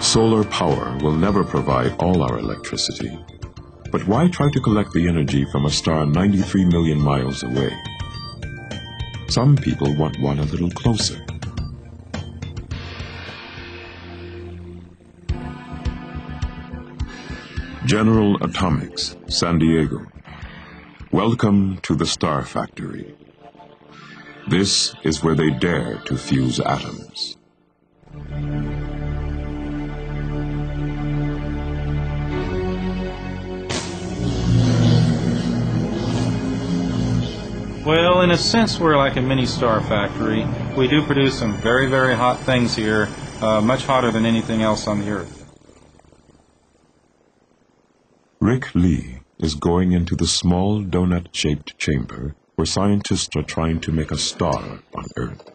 Solar power will never provide all our electricity. But why try to collect the energy from a star 93 million miles away? Some people want one a little closer. General Atomics, San Diego. Welcome to the Star Factory. This is where they dare to fuse atoms. Well, in a sense, we're like a mini star factory. We do produce some very, very hot things here, much hotter than anything else on the Earth. Rick Lee is going into the small donut-shaped chamber where scientists are trying to make a star on Earth.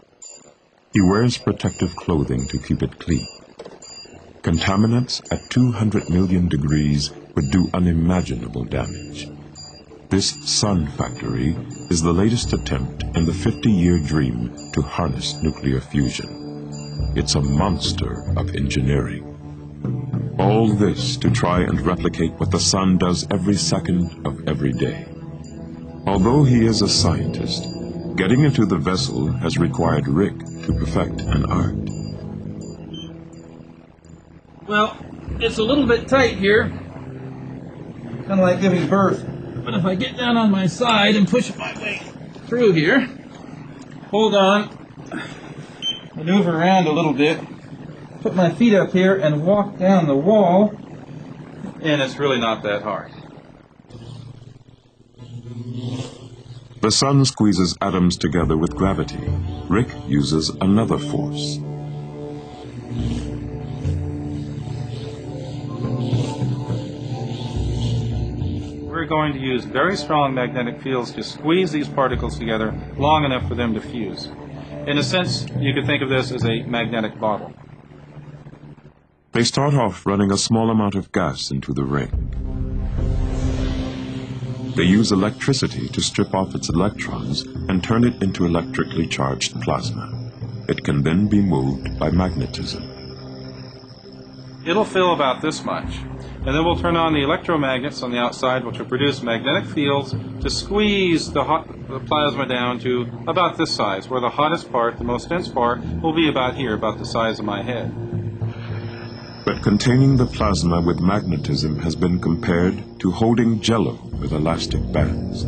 He wears protective clothing to keep it clean. Contaminants at 200 million degrees would do unimaginable damage. This sun factory is the latest attempt in the 50-year dream to harness nuclear fusion. It's a monster of engineering. All this to try and replicate what the sun does every second of every day. Although he is a scientist, getting into the vessel has required Rick to perfect an art. Well, it's a little bit tight here, kind of like giving birth. But if I get down on my side and push my way through here, hold on, maneuver around a little bit, put my feet up here and walk down the wall, and it's really not that hard. The sun squeezes atoms together with gravity. Rick uses another force. We're going to use very strong magnetic fields to squeeze these particles together long enough for them to fuse. In a sense, you could think of this as a magnetic bottle. They start off running a small amount of gas into the ring. They use electricity to strip off its electrons and turn it into electrically charged plasma. It can then be moved by magnetism. It'll fill about this much, and then we'll turn on the electromagnets on the outside, which will produce magnetic fields to squeeze the plasma down to about this size, where the hottest part, the most dense part, will be about here, about the size of my head. But containing the plasma with magnetism has been compared to holding jello with elastic bands.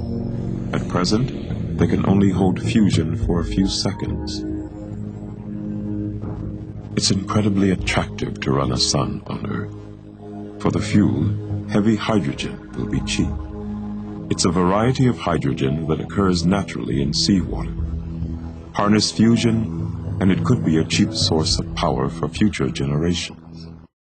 At present, they can only hold fusion for a few seconds. It's incredibly attractive to run a sun on Earth. For the fuel, heavy hydrogen will be cheap. It's a variety of hydrogen that occurs naturally in seawater. Harness fusion, and it could be a cheap source of power for future generations.